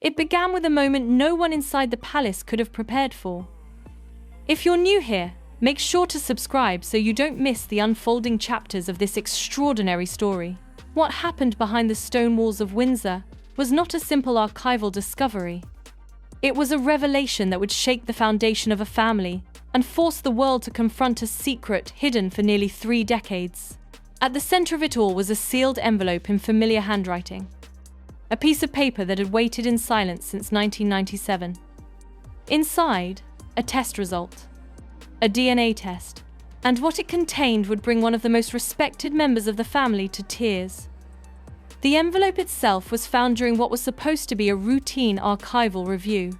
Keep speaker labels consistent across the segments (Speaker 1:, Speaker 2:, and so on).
Speaker 1: It began with a moment no one inside the palace could have prepared for. If you're new here, make sure to subscribe so you don't miss the unfolding chapters of this extraordinary story. What happened behind the stone walls of Windsor was not a simple archival discovery. It was a revelation that would shake the foundation of a family and force the world to confront a secret hidden for nearly 3 decades. At the center of it all was a sealed envelope in familiar handwriting. A piece of paper that had waited in silence since 1997. Inside, a test result. A DNA test. And what it contained would bring one of the most respected members of the family to tears. The envelope itself was found during what was supposed to be a routine archival review.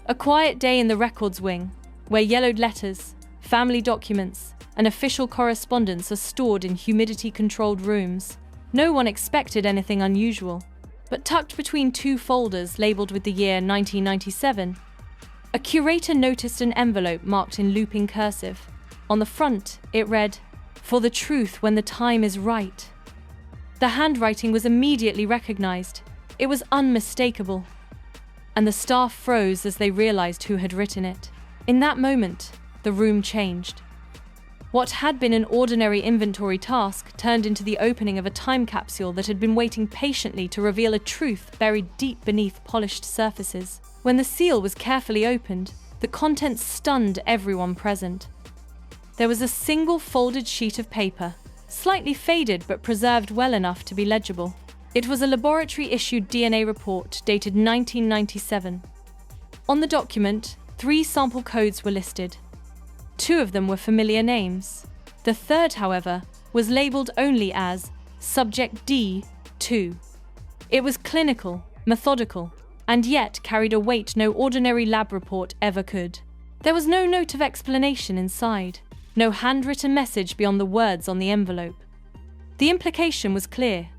Speaker 1: A quiet day in the records wing, where yellowed letters, family documents, and official correspondence are stored in humidity-controlled rooms. No one expected anything unusual, but tucked between 2 folders labeled with the year 1997, a curator noticed an envelope marked in looping cursive. On the front, it read, "For the truth when the time is right." The handwriting was immediately recognized. It was unmistakable. And the staff froze as they realized who had written it. In that moment, the room changed. What had been an ordinary inventory task turned into the opening of a time capsule that had been waiting patiently to reveal a truth buried deep beneath polished surfaces. When the seal was carefully opened, the contents stunned everyone present. There was a single folded sheet of paper, slightly faded but preserved well enough to be legible. It was a laboratory-issued DNA report dated 1997. On the document, 3 sample codes were listed. 2 of them were familiar names. The third, however, was labeled only as Subject D2. It was clinical, methodical, and yet carried a weight no ordinary lab report ever could. There was no note of explanation inside, no handwritten message beyond the words on the envelope. The implication was clear.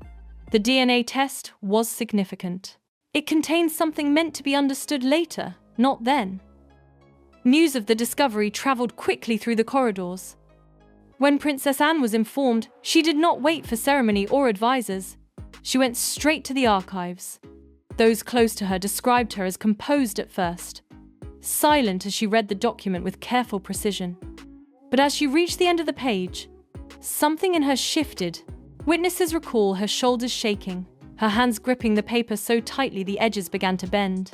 Speaker 1: The DNA test was significant. It contained something meant to be understood later, not then. News of the discovery traveled quickly through the corridors. When Princess Anne was informed, she did not wait for ceremony or advisors. She went straight to the archives. Those close to her described her as composed at first, silent as she read the document with careful precision. But as she reached the end of the page, something in her shifted. Witnesses recall her shoulders shaking, her hands gripping the paper so tightly the edges began to bend.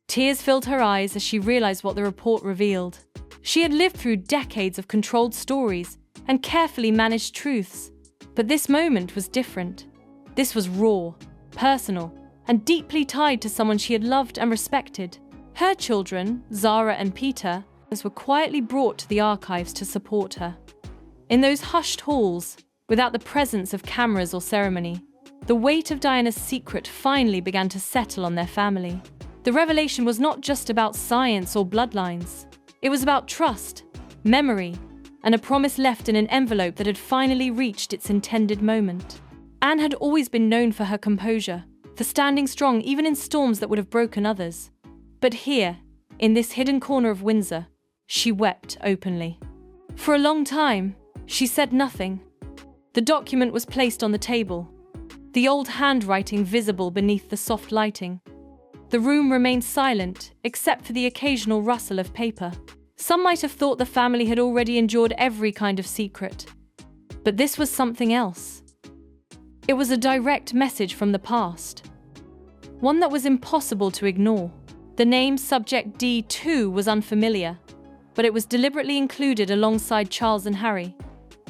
Speaker 1: Tears filled her eyes as she realized what the report revealed. She had lived through decades of controlled stories and carefully managed truths. But this moment was different. This was raw, personal, and deeply tied to someone she had loved and respected. Her children, Zara and Peter, were quietly brought to the archives to support her. In those hushed halls, without the presence of cameras or ceremony, the weight of Diana's secret finally began to settle on their family. The revelation was not just about science or bloodlines. It was about trust, memory, and a promise left in an envelope that had finally reached its intended moment. Anne had always been known for her composure, for standing strong even in storms that would have broken others. But here, in this hidden corner of Windsor, she wept openly. For a long time, she said nothing. The document was placed on the table, the old handwriting visible beneath the soft lighting. The room remained silent, except for the occasional rustle of paper. Some might have thought the family had already endured every kind of secret. But this was something else. It was a direct message from the past. One that was impossible to ignore. The name Subject D2 was unfamiliar, but it was deliberately included alongside Charles and Harry.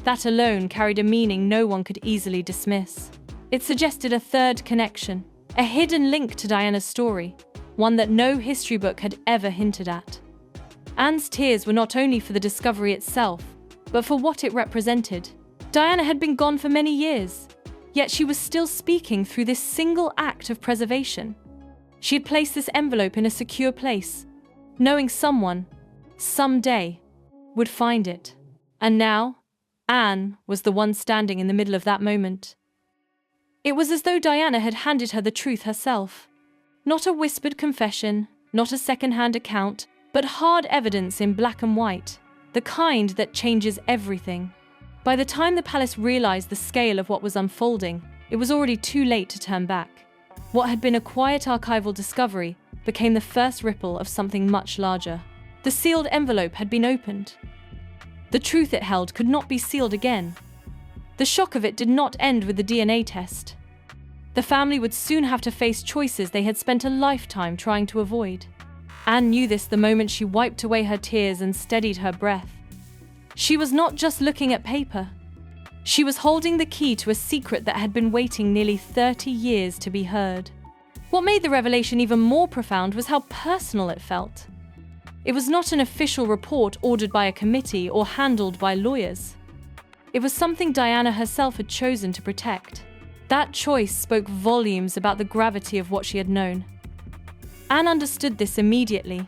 Speaker 1: That alone carried a meaning no one could easily dismiss. It suggested a third connection, a hidden link to Diana's story, one that no history book had ever hinted at. Anne's tears were not only for the discovery itself, but for what it represented. Diana had been gone for many years, yet she was still speaking through this single act of preservation. She had placed this envelope in a secure place, knowing someone, someday, would find it. And now, Anne was the one standing in the middle of that moment. It was as though Diana had handed her the truth herself. Not a whispered confession, not a second-hand account, but hard evidence in black and white, the kind that changes everything. By the time the palace realized the scale of what was unfolding, it was already too late to turn back. What had been a quiet archival discovery became the first ripple of something much larger. The sealed envelope had been opened. The truth it held could not be sealed again. The shock of it did not end with the DNA test. The family would soon have to face choices they had spent a lifetime trying to avoid. Anne knew this the moment she wiped away her tears and steadied her breath. She was not just looking at paper. She was holding the key to a secret that had been waiting nearly 30 years to be heard. What made the revelation even more profound was how personal it felt. It was not an official report ordered by a committee or handled by lawyers. It was something Diana herself had chosen to protect. That choice spoke volumes about the gravity of what she had known. Anne understood this immediately.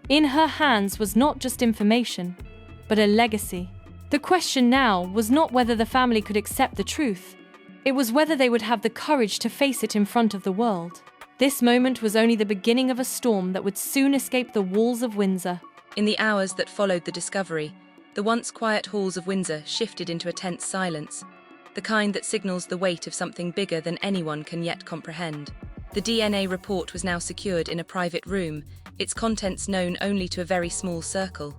Speaker 1: In her hands was not just information, but a legacy. The question now was not whether the family could accept the truth. It was whether they would have the courage to face it in front of the world. This moment was only the beginning of a storm that would soon escape the walls of Windsor.
Speaker 2: In the hours that followed the discovery, the once quiet halls of Windsor shifted into a tense silence, the kind that signals the weight of something bigger than anyone can yet comprehend. The DNA report was now secured in a private room, its contents known only to a very small circle.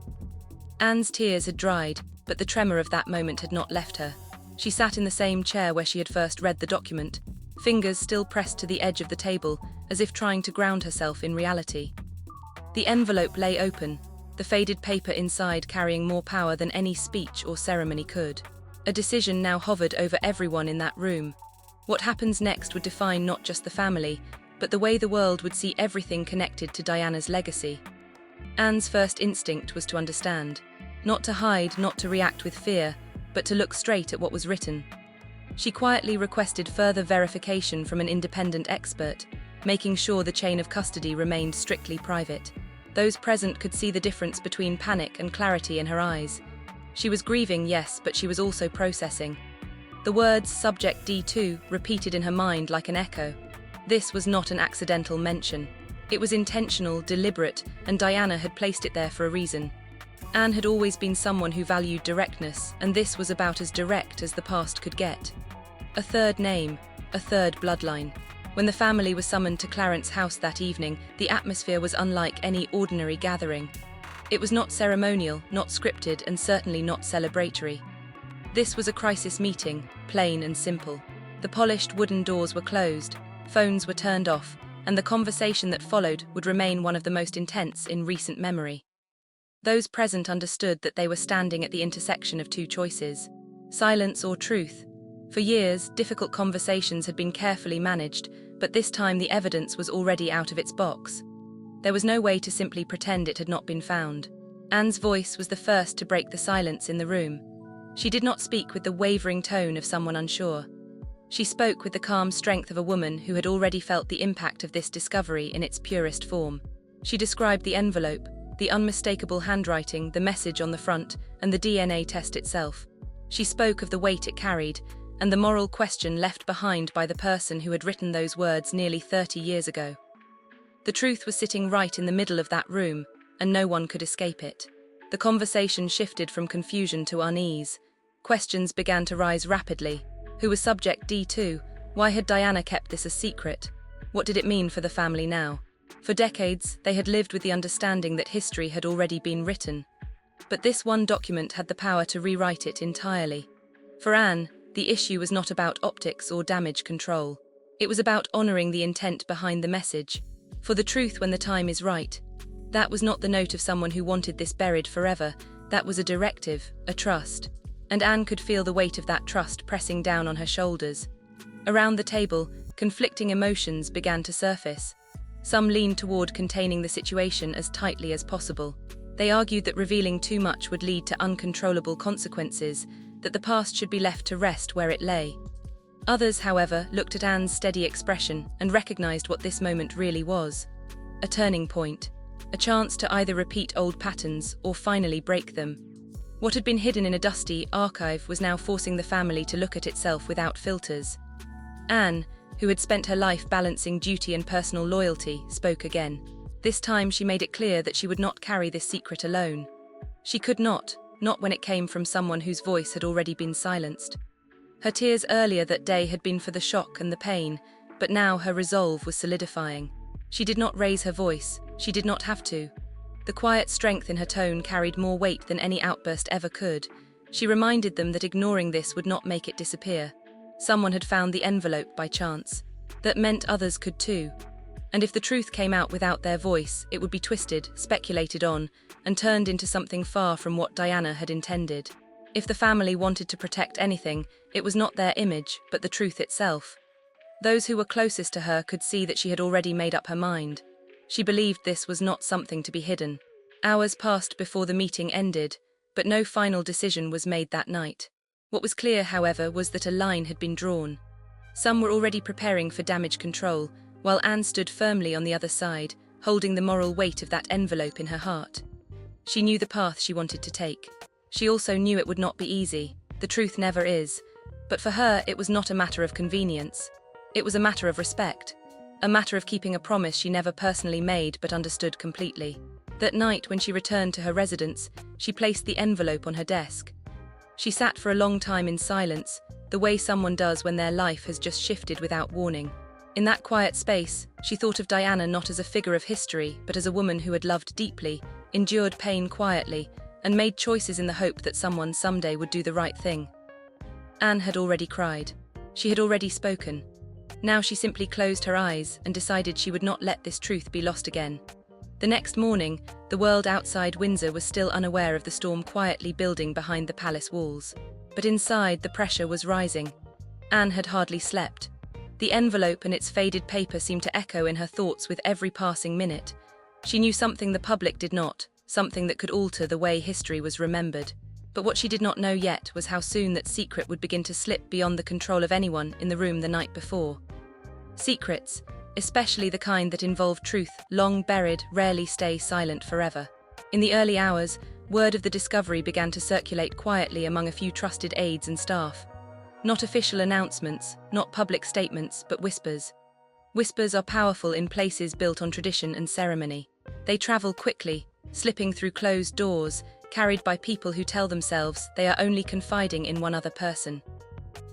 Speaker 2: Anne's tears had dried, but the tremor of that moment had not left her. She sat in the same chair where she had first read the document, fingers still pressed to the edge of the table, as if trying to ground herself in reality. The envelope lay open, the faded paper inside carrying more power than any speech or ceremony could. A decision now hovered over everyone in that room. What happens next would define not just the family, but the way the world would see everything connected to Diana's legacy. Anne's first instinct was to understand. Not to hide, not to react with fear, but to look straight at what was written. She quietly requested further verification from an independent expert, making sure the chain of custody remained strictly private. Those present could see the difference between panic and clarity in her eyes. She was grieving, yes, but she was also processing. The words "Subject D2" repeated in her mind like an echo. This was not an accidental mention. It was intentional, deliberate, and Diana had placed it there for a reason. Anne had always been someone who valued directness, and this was about as direct as the past could get. A third name, a third bloodline. When the family was summoned to Clarence House that evening, the atmosphere was unlike any ordinary gathering. It was not ceremonial, not scripted, and certainly not celebratory. This was a crisis meeting, plain and simple. The polished wooden doors were closed, phones were turned off, and the conversation that followed would remain one of the most intense in recent memory. Those present understood that they were standing at the intersection of two choices: silence or truth. For years, difficult conversations had been carefully managed, but this time the evidence was already out of its box. There was no way to simply pretend it had not been found. Anne's voice was the first to break the silence in the room. She did not speak with the wavering tone of someone unsure. She spoke with the calm strength of a woman who had already felt the impact of this discovery in its purest form. She described the envelope, the unmistakable handwriting, the message on the front, and the DNA test itself. She spoke of the weight it carried, and the moral question left behind by the person who had written those words nearly 30 years ago. The truth was sitting right in the middle of that room, and no one could escape it. The conversation shifted from confusion to unease. Questions began to rise rapidly. Who was subject D2? Why had Diana kept this a secret? What did it mean for the family now? For decades, they had lived with the understanding that history had already been written. But this one document had the power to rewrite it entirely. For Anne, the issue was not about optics or damage control. It was about honoring the intent behind the message. For the truth when the time is right. That was not the note of someone who wanted this buried forever. That was a directive, a trust. And Anne could feel the weight of that trust pressing down on her shoulders. Around the table, conflicting emotions began to surface. Some leaned toward containing the situation as tightly as possible. They argued that revealing too much would lead to uncontrollable consequences, that the past should be left to rest where it lay. Others, however, looked at Anne's steady expression and recognized what this moment really was. A turning point. A chance to either repeat old patterns or finally break them. What had been hidden in a dusty archive was now forcing the family to look at itself without filters. Anne, who had spent her life balancing duty and personal loyalty, spoke again. This time she made it clear that she would not carry this secret alone. She could not when it came from someone whose voice had already been silenced. Her tears earlier that day had been for the shock and the pain, but now her resolve was solidifying. She did not raise her voice, she did not have to. The quiet strength in her tone carried more weight than any outburst ever could. She reminded them that ignoring this would not make it disappear. Someone had found the envelope by chance. That meant others could too. And if the truth came out without their voice, it would be twisted, speculated on, and turned into something far from what Diana had intended. If the family wanted to protect anything, it was not their image, but the truth itself. Those who were closest to her could see that she had already made up her mind. She believed this was not something to be hidden. Hours passed before the meeting ended, but no final decision was made that night. What was clear, however, was that a line had been drawn. Some were already preparing for damage control, while Anne stood firmly on the other side, holding the moral weight of that envelope in her heart. She knew the path she wanted to take. She also knew it would not be easy. The truth never is. But for her, it was not a matter of convenience. It was a matter of respect. A matter of keeping a promise she never personally made but understood completely. That night, when she returned to her residence, she placed the envelope on her desk. She sat for a long time in silence, the way someone does when their life has just shifted without warning. In that quiet space, she thought of Diana not as a figure of history, but as a woman who had loved deeply, endured pain quietly, and made choices in the hope that someone someday would do the right thing. Anne had already cried. She had already spoken. Now she simply closed her eyes and decided she would not let this truth be lost again. The next morning, the world outside Windsor was still unaware of the storm quietly building behind the palace walls. But inside, the pressure was rising. Anne had hardly slept. The envelope and its faded paper seemed to echo in her thoughts with every passing minute. She knew something the public did not, something that could alter the way history was remembered. But what she did not know yet was how soon that secret would begin to slip beyond the control of anyone in the room the night before. Secrets, especially the kind that involve truth, long buried, rarely stay silent forever. In the early hours, word of the discovery began to circulate quietly among a few trusted aides and staff. Not official announcements, not public statements, but whispers. Whispers are powerful in places built on tradition and ceremony. They travel quickly, slipping through closed doors, carried by people who tell themselves they are only confiding in one other person.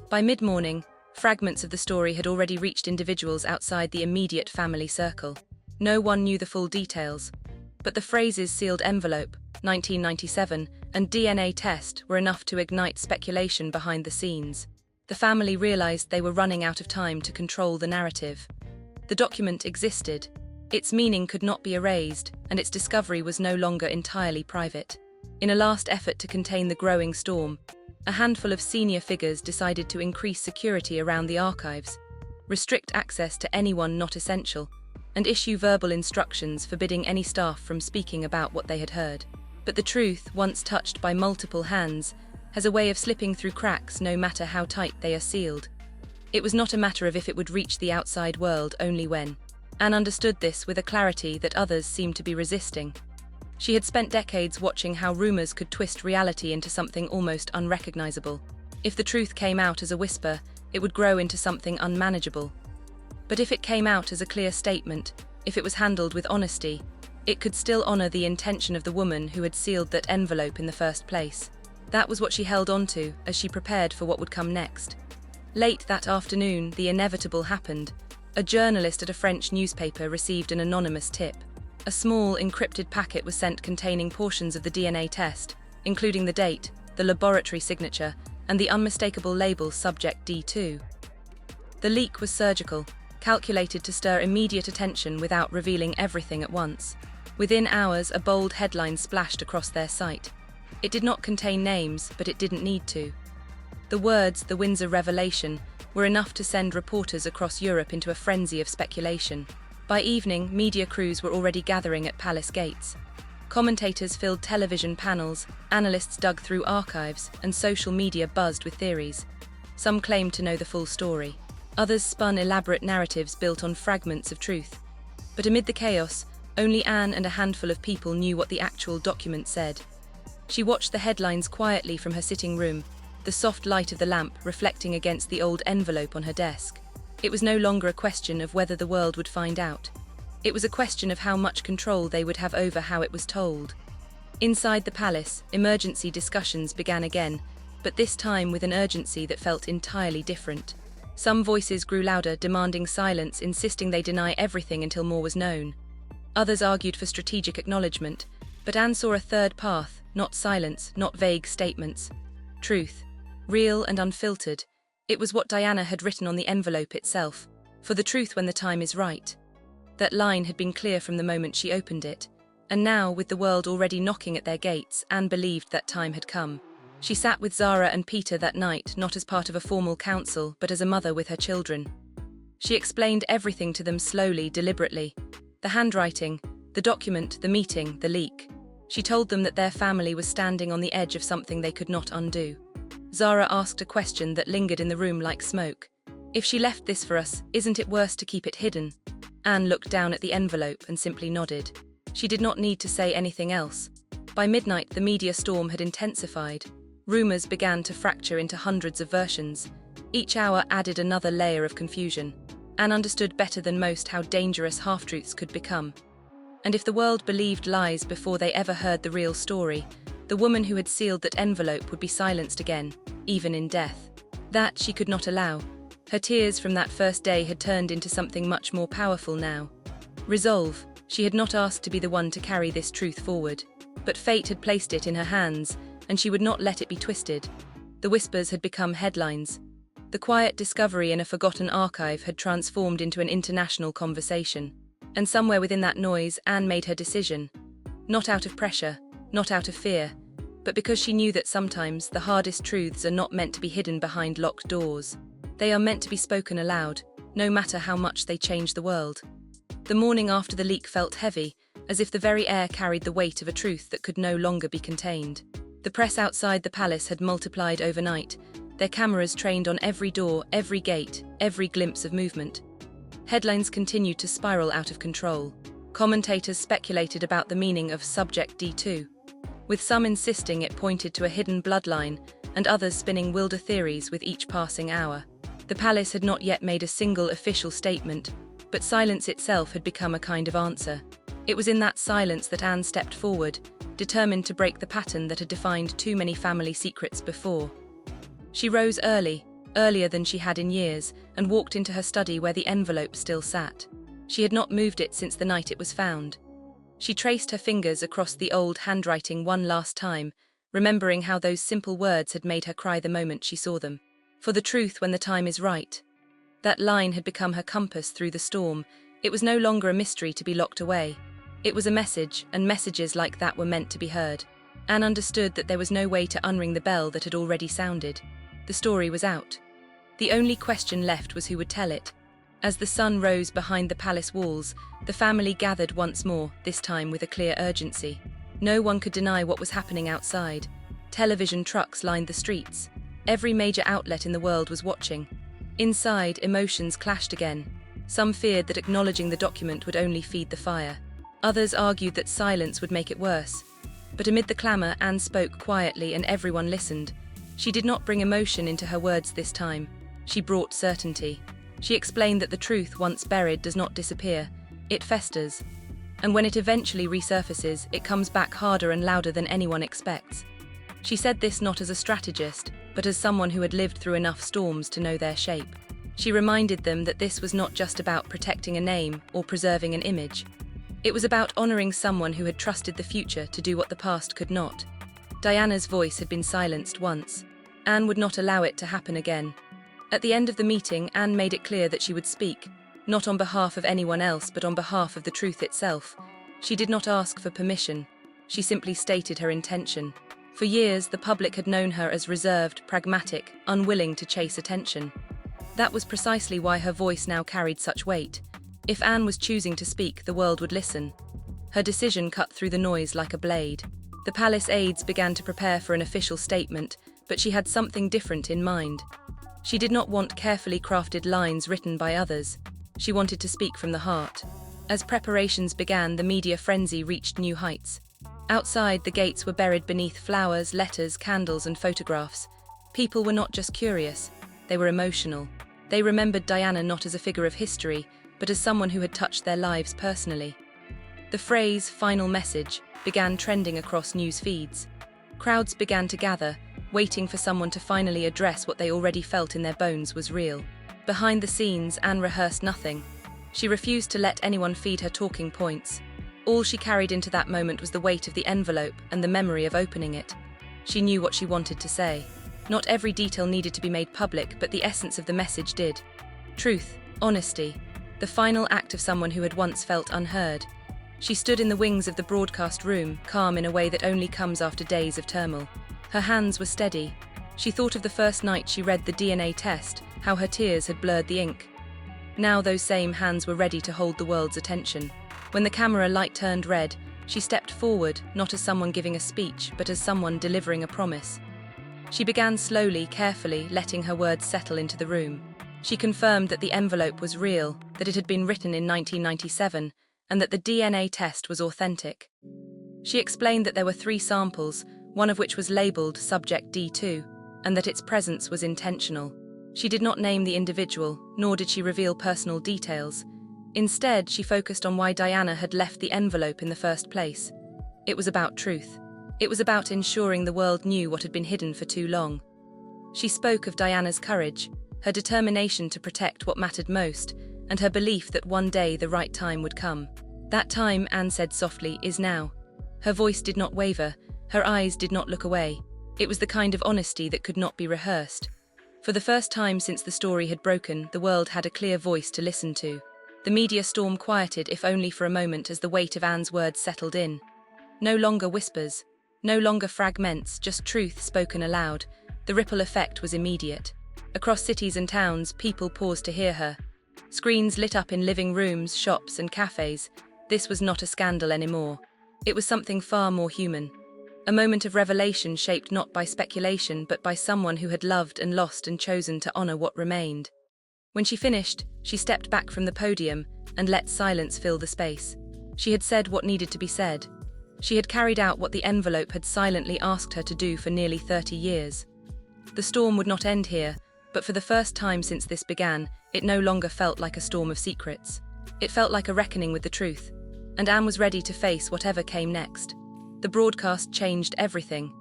Speaker 2: By mid-morning, fragments of the story had already reached individuals outside the immediate family circle. No one knew the full details, but the phrases sealed envelope, 1997, and DNA test were enough to ignite speculation behind the scenes. The family realized they were running out of time to control the narrative. The document existed. Its meaning could not be erased, and its discovery was no longer entirely private. In a last effort to contain the growing storm, a handful of senior figures decided to increase security around the archives, restrict access to anyone not essential, and issue verbal instructions forbidding any staff from speaking about what they had heard. But the truth, once touched by multiple hands, has a way of slipping through cracks no matter how tight they are sealed. It was not a matter of if it would reach the outside world, only when. Anne understood this with a clarity that others seemed to be resisting. She had spent decades watching how rumors could twist reality into something almost unrecognizable. If the truth came out as a whisper, it would grow into something unmanageable. But if it came out as a clear statement, if it was handled with honesty, it could still honor the intention of the woman who had sealed that envelope in the first place. That was what she held on to as she prepared for what would come next. Late that afternoon, the inevitable happened. A journalist at a French newspaper received an anonymous tip. A small, encrypted packet was sent containing portions of the DNA test, including the date, the laboratory signature, and the unmistakable label Subject D2. The leak was surgical, calculated to stir immediate attention without revealing everything at once. Within hours, a bold headline splashed across their site. It did not contain names, but it didn't need to. The words, "The Windsor Revelation," were enough to send reporters across Europe into a frenzy of speculation. By evening, media crews were already gathering at palace gates. Commentators filled television panels, analysts dug through archives, and social media buzzed with theories. Some claimed to know the full story. Others spun elaborate narratives built on fragments of truth. But amid the chaos, only Anne and a handful of people knew what the actual document said. She watched the headlines quietly from her sitting room, the soft light of the lamp reflecting against the old envelope on her desk. It was no longer a question of whether the world would find out. It was a question of how much control they would have over how it was told. Inside the palace, emergency discussions began again, but this time with an urgency that felt entirely different. Some voices grew louder, demanding silence, insisting they deny everything until more was known. Others argued for strategic acknowledgement, but Anne saw a third path, not silence, not vague statements. Truth. Real and unfiltered. It was what Diana had written on the envelope itself. For the truth when the time is right. That line had been clear from the moment she opened it. And now, with the world already knocking at their gates, Anne believed that time had come. She sat with Zara and Peter that night, not as part of a formal council, but as a mother with her children. She explained everything to them slowly, deliberately. The handwriting, the document, the meeting, the leak. She told them that their family was standing on the edge of something they could not undo. Zara asked a question that lingered in the room like smoke. If she left this for us, isn't it worse to keep it hidden? Anne looked down at the envelope and simply nodded. She did not need to say anything else. By midnight, the media storm had intensified. Rumors began to fracture into hundreds of versions. Each hour added another layer of confusion. Anne understood better than most how dangerous half-truths could become. And if the world believed lies before they ever heard the real story, the woman who had sealed that envelope would be silenced again, even in death. That she could not allow. Her tears from that first day had turned into something much more powerful now. Resolve. She had not asked to be the one to carry this truth forward. But fate had placed it in her hands, and she would not let it be twisted. The whispers had become headlines. The quiet discovery in a forgotten archive had transformed into an international conversation. And somewhere within that noise, Anne made her decision. Not out of pressure, not out of fear, but because she knew that sometimes the hardest truths are not meant to be hidden behind locked doors. They are meant to be spoken aloud, no matter how much they change the world. The morning after the leak felt heavy, as if the very air carried the weight of a truth that could no longer be contained. The press outside the palace had multiplied overnight, their cameras trained on every door, every gate, every glimpse of movement. Headlines continued to spiral out of control. Commentators speculated about the meaning of Subject D2, with some insisting it pointed to a hidden bloodline, and others spinning wilder theories with each passing hour. The palace had not yet made a single official statement, but silence itself had become a kind of answer. It was in that silence that Anne stepped forward, determined to break the pattern that had defined too many family secrets before. She rose early, earlier than she had in years, and walked into her study where the envelope still sat. She had not moved it since the night it was found. She traced her fingers across the old handwriting one last time, remembering how those simple words had made her cry the moment she saw them. For the truth when the time is right. That line had become her compass through the storm. It was no longer a mystery to be locked away. It was a message, and messages like that were meant to be heard. Anne understood that there was no way to unring the bell that had already sounded. The story was out. The only question left was who would tell it. As the sun rose behind the palace walls, the family gathered once more, this time with a clear urgency. No one could deny what was happening outside. Television trucks lined the streets. Every major outlet in the world was watching. Inside, emotions clashed again. Some feared that acknowledging the document would only feed the fire. Others argued that silence would make it worse. But amid the clamour, Anne spoke quietly and everyone listened. She did not bring emotion into her words this time. She brought certainty. She explained that the truth, once buried, does not disappear. It festers. And when it eventually resurfaces, it comes back harder and louder than anyone expects. She said this not as a strategist, but as someone who had lived through enough storms to know their shape. She reminded them that this was not just about protecting a name or preserving an image. It was about honouring someone who had trusted the future to do what the past could not. Diana's voice had been silenced once. Anne would not allow it to happen again. At the end of the meeting, Anne made it clear that she would speak, not on behalf of anyone else but on behalf of the truth itself. She did not ask for permission. She simply stated her intention. For years, the public had known her as reserved, pragmatic, unwilling to chase attention. That was precisely why her voice now carried such weight. If Anne was choosing to speak, the world would listen. Her decision cut through the noise like a blade. The palace aides began to prepare for an official statement, but she had something different in mind. She did not want carefully crafted lines written by others. She wanted to speak from the heart. As preparations began, the media frenzy reached new heights. Outside, the gates were buried beneath flowers, letters, candles, and photographs. People were not just curious, they were emotional. They remembered Diana not as a figure of history, but as someone who had touched their lives personally. The phrase, "final message," began trending across news feeds. Crowds began to gather, waiting for someone to finally address what they already felt in their bones was real. Behind the scenes, Anne rehearsed nothing. She refused to let anyone feed her talking points. All she carried into that moment was the weight of the envelope and the memory of opening it. She knew what she wanted to say. Not every detail needed to be made public, but the essence of the message did. Truth, honesty, the final act of someone who had once felt unheard. She stood in the wings of the broadcast room, calm in a way that only comes after days of turmoil. Her hands were steady. She thought of the first night she read the DNA test, how her tears had blurred the ink. Now those same hands were ready to hold the world's attention. When the camera light turned red, she stepped forward, not as someone giving a speech, but as someone delivering a promise. She began slowly, carefully, letting her words settle into the room. She confirmed that the envelope was real, that it had been written in 1997, and that the DNA test was authentic. She explained that there were 3 samples, one of which was labeled Subject D2, and that its presence was intentional. She did not name the individual, nor did she reveal personal details. Instead, she focused on why Diana had left the envelope in the first place. It was about truth. It was about ensuring the world knew what had been hidden for too long. She spoke of Diana's courage, her determination to protect what mattered most, and her belief that one day the right time would come. That time, Anne said softly, is now. Her voice did not waver, her eyes did not look away. It was the kind of honesty that could not be rehearsed. For the first time since the story had broken, the world had a clear voice to listen to. The media storm quieted, if only for a moment, as the weight of Anne's words settled in. No longer whispers, no longer fragments, just truth spoken aloud. The ripple effect was immediate. Across cities and towns, people paused to hear her. Screens lit up in living rooms, shops, and cafes. This was not a scandal anymore. It was something far more human. A moment of revelation shaped not by speculation, but by someone who had loved and lost and chosen to honor what remained. When she finished, she stepped back from the podium and let silence fill the space. She had said what needed to be said. She had carried out what the envelope had silently asked her to do for nearly 30 years. The storm would not end here, but for the first time since this began, it no longer felt like a storm of secrets. It felt like a reckoning with the truth, and Anne was ready to face whatever came next. The broadcast changed everything.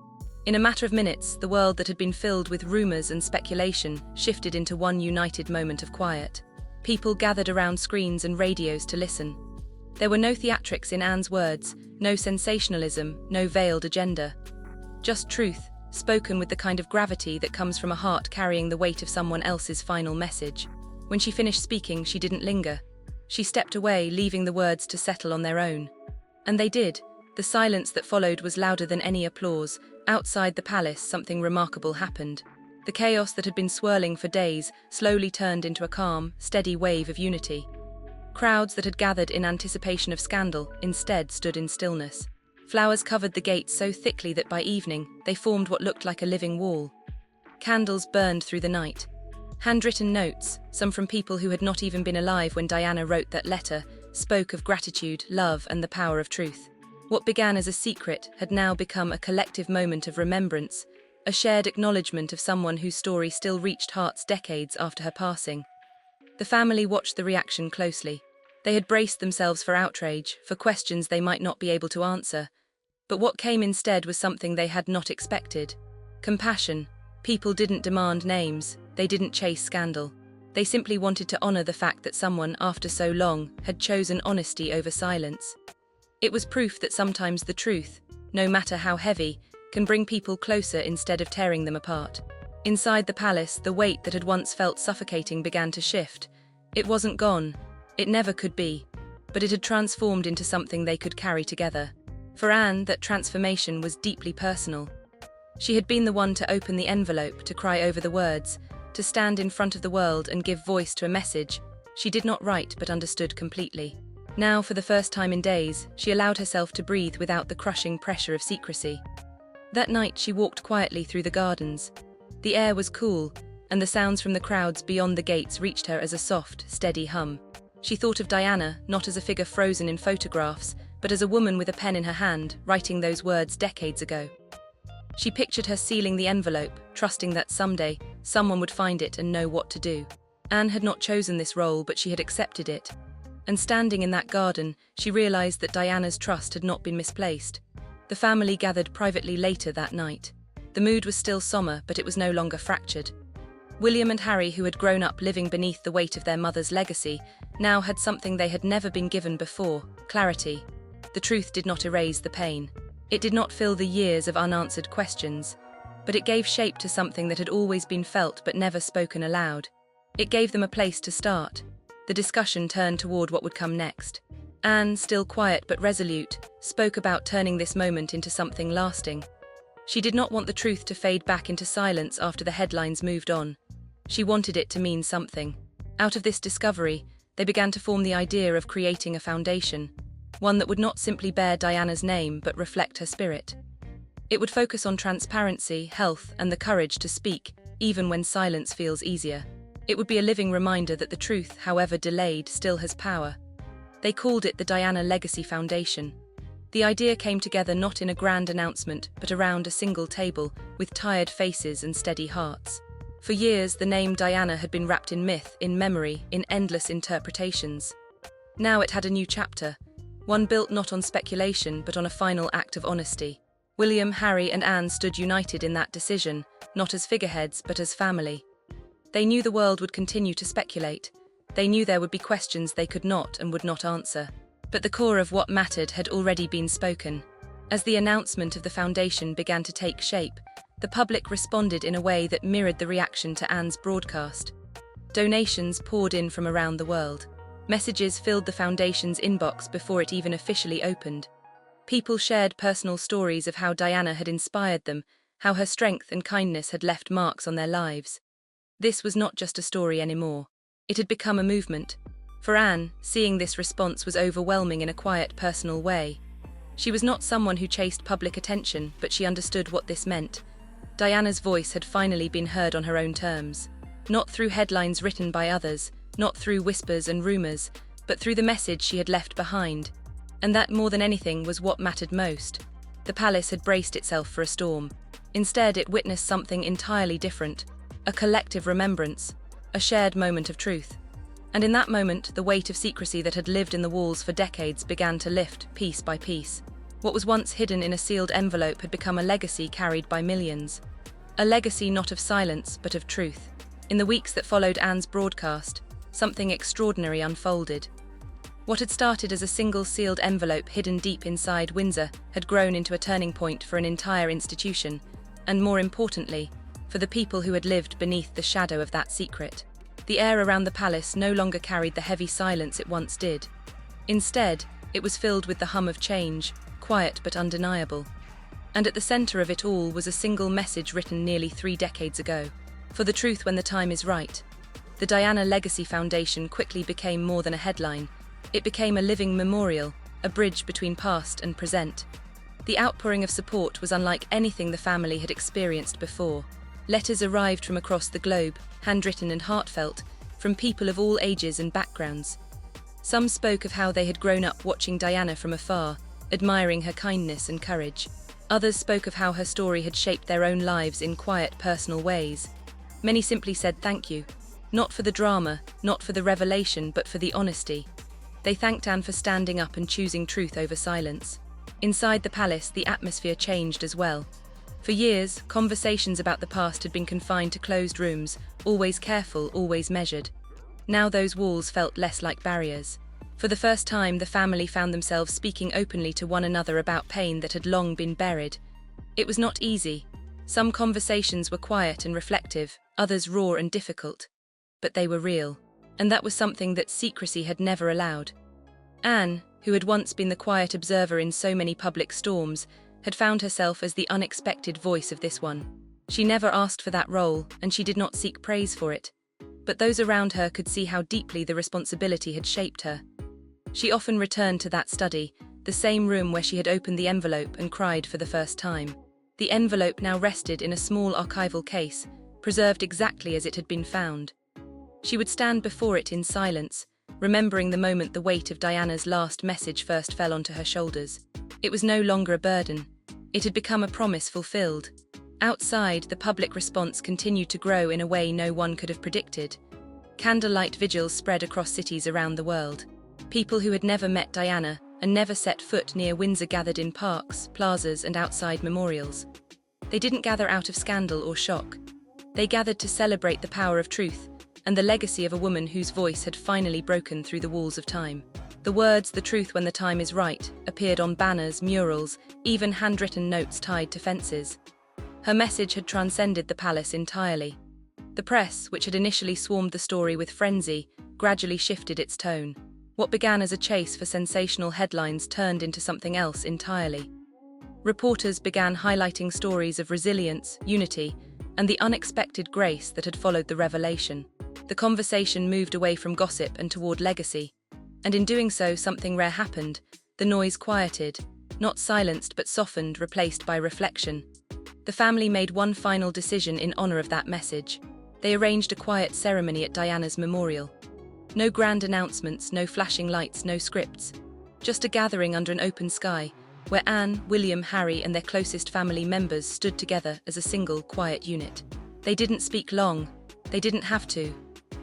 Speaker 2: In a matter of minutes, the world that had been filled with rumors and speculation shifted into one united moment of quiet. People gathered around screens and radios to listen. There were no theatrics in Anne's words, no sensationalism, no veiled agenda. Just truth, spoken with the kind of gravity that comes from a heart carrying the weight of someone else's final message. When she finished speaking, she didn't linger. She stepped away, leaving the words to settle on their own. And they did. The silence that followed was louder than any applause. Outside the palace, something remarkable happened. The chaos that had been swirling for days slowly turned into a calm, steady wave of unity. Crowds that had gathered in anticipation of scandal instead stood in stillness. Flowers covered the gates so thickly that by evening, they formed what looked like a living wall. Candles burned through the night. Handwritten notes, some from people who had not even been alive when Diana wrote that letter, spoke of gratitude, love, and the power of truth. What began as a secret had now become a collective moment of remembrance, a shared acknowledgement of someone whose story still reached hearts decades after her passing. The family watched the reaction closely. They had braced themselves for outrage, for questions they might not be able to answer. But what came instead was something they had not expected. Compassion. People didn't demand names, they didn't chase scandal. They simply wanted to honor the fact that someone, after so long, had chosen honesty over silence. It was proof that sometimes the truth, no matter how heavy, can bring people closer instead of tearing them apart. Inside the palace, the weight that had once felt suffocating began to shift. It wasn't gone. It never could be. But it had transformed into something they could carry together. For Anne, that transformation was deeply personal. She had been the one to open the envelope, to cry over the words, to stand in front of the world and give voice to a message she did not write but understood completely. Now, for the first time in days, she allowed herself to breathe without the crushing pressure of secrecy. That night, she walked quietly through the gardens. The air was cool, and the sounds from the crowds beyond the gates reached her as a soft, steady hum. She thought of Diana, not as a figure frozen in photographs, but as a woman with a pen in her hand, writing those words decades ago. She pictured her sealing the envelope, trusting that someday, someone would find it and know what to do. Anne had not chosen this role, but she had accepted it. And standing in that garden, she realized that Diana's trust had not been misplaced. The family gathered privately later that night. The mood was still somber, but it was no longer fractured. William and Harry, who had grown up living beneath the weight of their mother's legacy, now had something they had never been given before: clarity. The truth did not erase the pain. It did not fill the years of unanswered questions, but it gave shape to something that had always been felt but never spoken aloud. It gave them a place to start. The discussion turned toward what would come next. Anne, still quiet but resolute, spoke about turning this moment into something lasting. She did not want the truth to fade back into silence after the headlines moved on. She wanted it to mean something. Out of this discovery, they began to form the idea of creating a foundation, one that would not simply bear Diana's name but reflect her spirit. It would focus on transparency, health, and the courage to speak, even when silence feels easier. It would be a living reminder that the truth, however delayed, still has power. They called it the Diana Legacy Foundation. The idea came together not in a grand announcement, but around a single table, with tired faces and steady hearts. For years, the name Diana had been wrapped in myth, in memory, in endless interpretations. Now it had a new chapter, one built not on speculation, but on a final act of honesty. William, Harry, and Anne stood united in that decision, not as figureheads, but as family. They knew the world would continue to speculate. They knew there would be questions they could not and would not answer. But the core of what mattered had already been spoken. As the announcement of the foundation began to take shape, the public responded in a way that mirrored the reaction to Anne's broadcast. Donations poured in from around the world. Messages filled the foundation's inbox before it even officially opened. People shared personal stories of how Diana had inspired them, how her strength and kindness had left marks on their lives. This was not just a story anymore. It had become a movement. For Anne, seeing this response was overwhelming in a quiet, personal way. She was not someone who chased public attention, but she understood what this meant. Diana's voice had finally been heard on her own terms. Not through headlines written by others, not through whispers and rumors, but through the message she had left behind. And that, more than anything, was what mattered most. The palace had braced itself for a storm. Instead, it witnessed something entirely different. A collective remembrance. A shared moment of truth. And in that moment, the weight of secrecy that had lived in the walls for decades began to lift, piece by piece. What was once hidden in a sealed envelope had become a legacy carried by millions. A legacy not of silence, but of truth. In the weeks that followed Anne's broadcast, something extraordinary unfolded. What had started as a single sealed envelope hidden deep inside Windsor had grown into a turning point for an entire institution, and more importantly, for the people who had lived beneath the shadow of that secret. The air around the palace no longer carried the heavy silence it once did. Instead, it was filled with the hum of change, quiet but undeniable. And at the center of it all was a single message written nearly 3 decades ago. For the truth when the time is right. The Diana Legacy Foundation quickly became more than a headline. It became a living memorial, a bridge between past and present. The outpouring of support was unlike anything the family had experienced before. Letters arrived from across the globe, handwritten and heartfelt, from people of all ages and backgrounds. Some spoke of how they had grown up watching Diana from afar, admiring her kindness and courage. Others spoke of how her story had shaped their own lives in quiet, personal ways. Many simply said thank you, not for the drama, not for the revelation, but for the honesty. They thanked Anne for standing up and choosing truth over silence. Inside the palace, the atmosphere changed as well. For years, conversations about the past had been confined to closed rooms, always careful, always measured. Now those walls felt less like barriers. For the first time, the family found themselves speaking openly to one another about pain that had long been buried. It was not easy. Some conversations were quiet and reflective, others raw and difficult. But they were real. And that was something that secrecy had never allowed. Anne, who had once been the quiet observer in so many public storms, had found herself as the unexpected voice of this one. She never asked for that role, and she did not seek praise for it. But those around her could see how deeply the responsibility had shaped her. She often returned to that study, the same room where she had opened the envelope and cried for the first time. The envelope now rested in a small archival case, preserved exactly as it had been found. She would stand before it in silence, remembering the moment the weight of Diana's last message first fell onto her shoulders. It was no longer a burden. It had become a promise fulfilled. Outside, the public response continued to grow in a way no one could have predicted. Candlelight vigils spread across cities around the world. People who had never met Diana and never set foot near Windsor gathered in parks, plazas, and outside memorials. They didn't gather out of scandal or shock. They gathered to celebrate the power of truth and the legacy of a woman whose voice had finally broken through the walls of time. The words, "The truth when the time is right," appeared on banners, murals, even handwritten notes tied to fences. Her message had transcended the palace entirely. The press, which had initially swarmed the story with frenzy, gradually shifted its tone. What began as a chase for sensational headlines turned into something else entirely. Reporters began highlighting stories of resilience, unity, and the unexpected grace that had followed the revelation. The conversation moved away from gossip and toward legacy. And in doing so, something rare happened. The noise quieted, not silenced but softened, replaced by reflection. The family made one final decision in honor of that message. They arranged a quiet ceremony at Diana's memorial. No grand announcements, no flashing lights, no scripts. Just a gathering under an open sky, where Anne, William, Harry, and their closest family members stood together as a single, quiet unit. They didn't speak long. They didn't have to.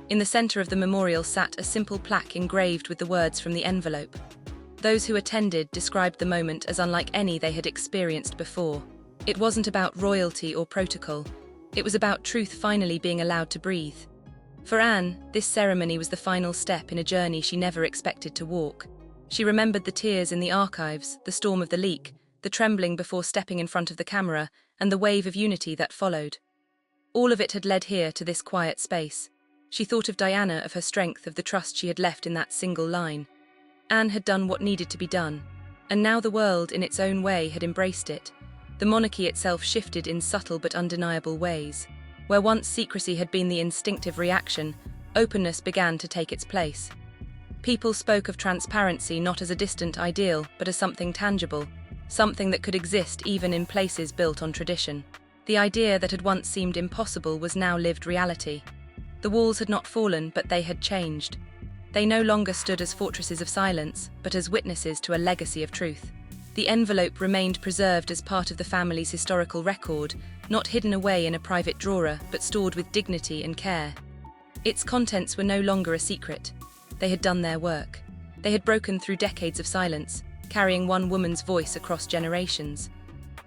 Speaker 2: In the center of the memorial sat a simple plaque engraved with the words from the envelope. Those who attended described the moment as unlike any they had experienced before. It wasn't about royalty or protocol. It was about truth finally being allowed to breathe. For Anne, this ceremony was the final step in a journey she never expected to walk. She remembered the tears in the archives, the storm of the leak, the trembling before stepping in front of the camera, and the wave of unity that followed. All of it had led here to this quiet space. She thought of Diana, of her strength, of the trust she had left in that single line. Anne had done what needed to be done, and now the world, in its own way, had embraced it. The monarchy itself shifted in subtle but undeniable ways. Where once secrecy had been the instinctive reaction, openness began to take its place. People spoke of transparency not as a distant ideal, but as something tangible, something that could exist even in places built on tradition. The idea that had once seemed impossible was now lived reality. The walls had not fallen, but they had changed. They no longer stood as fortresses of silence, but as witnesses to a legacy of truth. The envelope remained preserved as part of the family's historical record, not hidden away in a private drawer, but stored with dignity and care. Its contents were no longer a secret. They had done their work. They had broken through decades of silence, carrying one woman's voice across generations.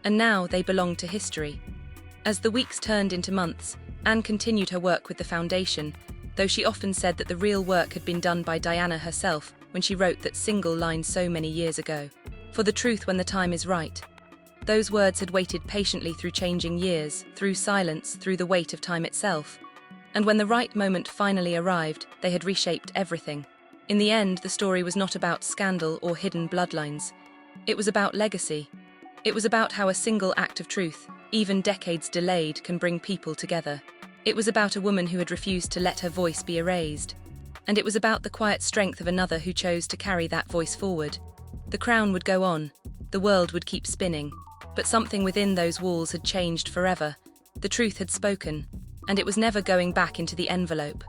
Speaker 2: And now they belonged to history. As the weeks turned into months, Anne continued her work with the foundation, though she often said that the real work had been done by Diana herself when she wrote that single line so many years ago. For the truth when the time is right. Those words had waited patiently through changing years, through silence, through the weight of time itself. And when the right moment finally arrived, they had reshaped everything. In the end, the story was not about scandal or hidden bloodlines. It was about legacy. It was about how a single act of truth, even decades delayed, can bring people together. It was about a woman who had refused to let her voice be erased. And it was about the quiet strength of another who chose to carry that voice forward. The crown would go on. The world would keep spinning. But something within those walls had changed forever. The truth had spoken, and it was never going back into the envelope.